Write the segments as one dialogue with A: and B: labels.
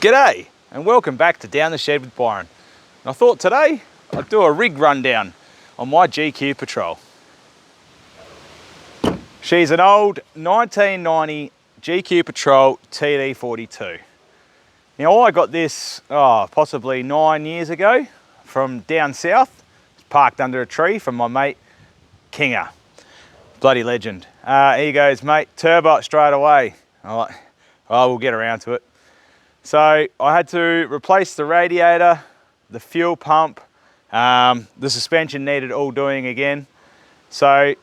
A: G'day and welcome back to Down the Shed with Byron. And I thought today I'd do a rig rundown on my GQ Patrol. She's an old 1990 GQ Patrol TD42. Now I got this possibly 9 years ago from down south. It's parked under a tree from my mate Kinger. Bloody legend. Here he goes, mate. Turbo it straight away. Oh, we'll get around to it. So I had to replace the radiator, the fuel pump, the suspension needed all doing again. So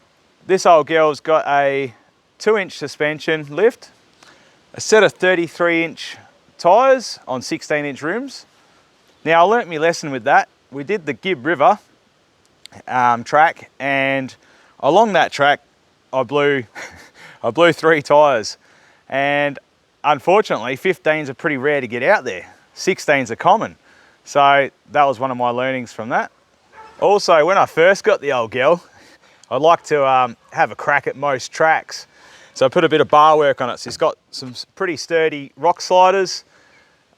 A: this old girl's got a 2-inch suspension lift, a set of 33-inch tyres on 16-inch rims. Now I learnt my lesson with that. We did the Gibb River track, and along that track I blew 3 tyres, and unfortunately 15s are pretty rare to get out there. 16s are common. So that was one of my learnings from that. Also, when I first got the old girl, I'd like to have a crack at most tracks. So I put a bit of bar work on it. So it's got some pretty sturdy rock sliders,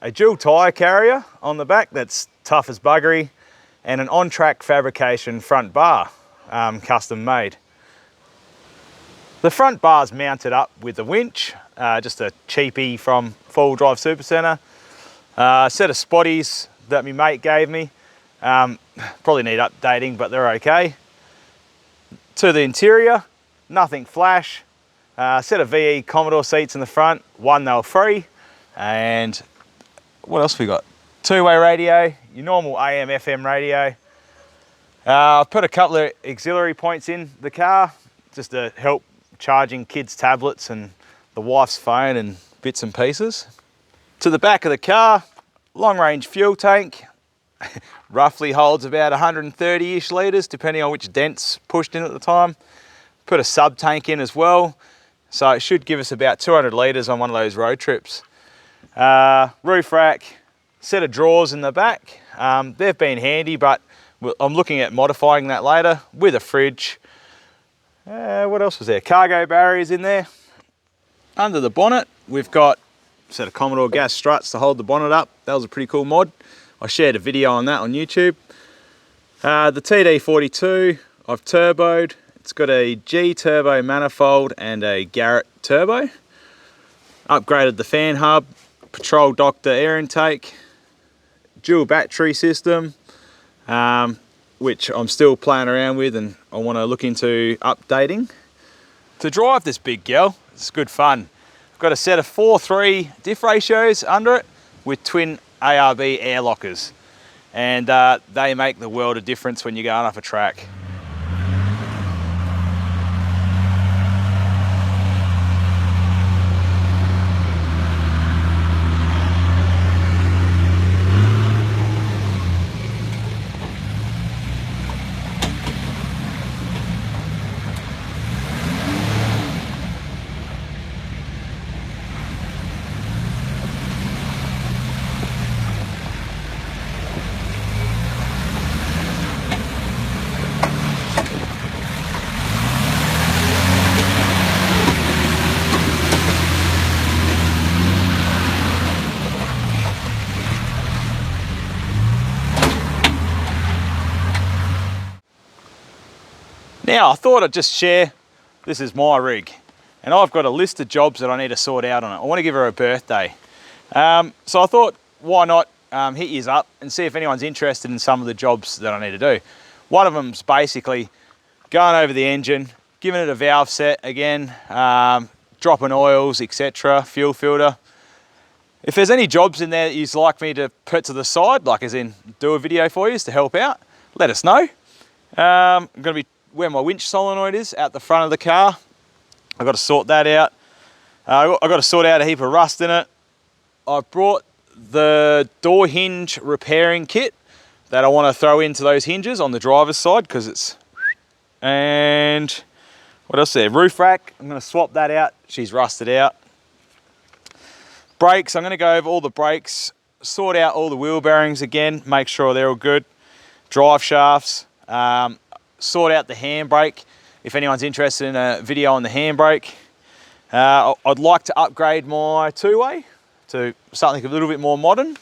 A: a dual tyre carrier on the back that's tough as buggery, and an on-track fabrication front bar, custom made. The front bar's mounted up with a winch, just a cheapie from 4-wheel drive supercentre. A set of spotties that my mate gave me. Probably need updating, but they're okay. To the interior, nothing flash. Set of VE Commodore seats in the front, one they were free. And what else we got? 2-way radio, your normal AM FM radio. I've put a couple of auxiliary points in the car just to help charging kids' tablets and the wife's phone and bits and pieces. To the back of the car, long range fuel tank, roughly holds about 130-ish litres depending on which dent's pushed in at the time. Put a sub tank in as well, so it should give us about 200 litres on one of those road trips. Roof rack, set of drawers in the back. They've been handy, but I'm looking at modifying that later with a fridge. What else was there? Cargo barriers in there. Under the bonnet, we've got a set of Commodore gas struts to hold the bonnet up. That was a pretty cool mod. I shared a video on that on YouTube. The TD42, I've turboed. It's got a G turbo manifold and a Garrett turbo. Upgraded the fan hub, Patrol Doctor air intake, dual battery system, which I'm still playing around with and I want to look into updating. To drive this big girl, it's good fun. I've got a set of 4-3 diff ratios under it with twin ARB air lockers, and they make the world of difference when you're going off a track. Now I thought I'd just share, this is my rig, and I've got a list of jobs that I need to sort out on it. I want to give her a birthday. So I thought, why not hit yous up and see if anyone's interested in some of the jobs that I need to do. One of them's basically going over the engine, giving it a valve set again, dropping oils, etc., fuel filter. If there's any jobs in there that you'd like me to put to the side, like as in do a video for you to help out, let us know. I'm going to be where my winch solenoid is out the front of the car. I've got to sort that out. I've got to sort out a heap of rust in it. I've brought the door hinge repairing kit that I want to throw into those hinges on the driver's side because it's... And what else there? Roof rack, I'm going to swap that out. She's rusted out. Brakes, I'm going to go over all the brakes, sort out all the wheel bearings again, make sure they're all good. Drive shafts. Sort out the handbrake if anyone's interested in a video on the handbrake. I'd like to upgrade my two-way to something a little bit more modern.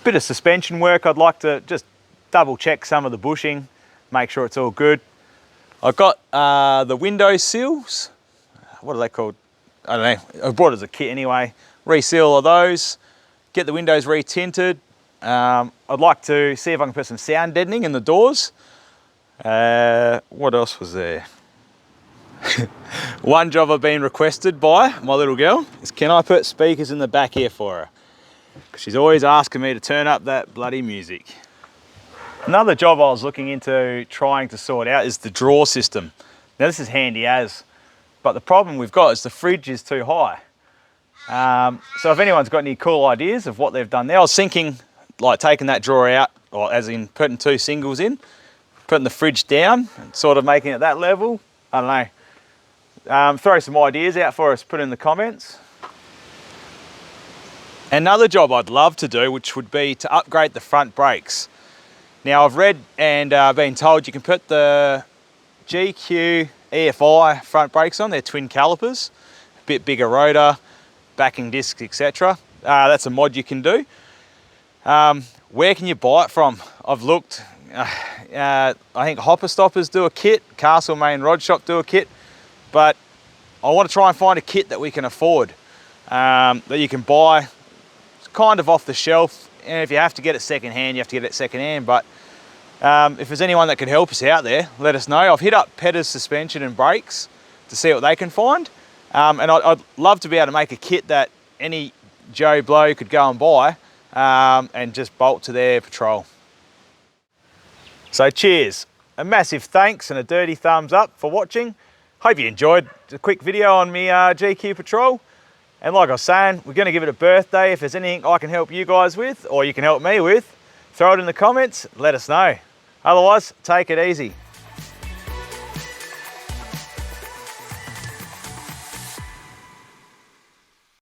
A: Bit of suspension work. I'd like to just double check some of the bushing, make sure it's all good. I've got the window seals. What are they called? I don't know. I brought it as a kit anyway. Reseal all those. Get the windows re-tinted. I'd like to see if I can put some sound deadening in the doors. What else was there? One job I've been requested by my little girl is, can I put speakers in the back here for her? Because she's always asking me to turn up that bloody music. Another job I was looking into trying to sort out is the drawer system. Now this is handy as, but the problem we've got is the fridge is too high. So if anyone's got any cool ideas of what they've done there, I was thinking like taking that drawer out, or as in putting 2 singles in, putting the fridge down and sort of making it that level. I don't know. Throw some ideas out for us, put in the comments. Another job I'd love to do, which would be to upgrade the front brakes. Now I've read and been told you can put the GQ EFI front brakes on, they're twin calipers, a bit bigger rotor, backing discs, etc. That's a mod you can do. Where can you buy it from? I've looked, I think Hopper Stoppers do a kit, Castlemaine Rod Shop do a kit, but I want to try and find a kit that we can afford, that you can buy kind of off the shelf, and if you have to get it second hand, you have to get it second hand, but if there's anyone that can help us out there, let us know. I've hit up Petter's Suspension and Brakes to see what they can find, and I'd love to be able to make a kit that any Joe Blow could go and buy and just bolt to their patrol. So cheers, a massive thanks and a dirty thumbs up for watching. Hope you enjoyed the quick video on me GQ Patrol. And like I was saying, we're going to give it a birthday. If there's anything I can help you guys with, or you can help me with, throw it in the comments, let us know. Otherwise, take it easy.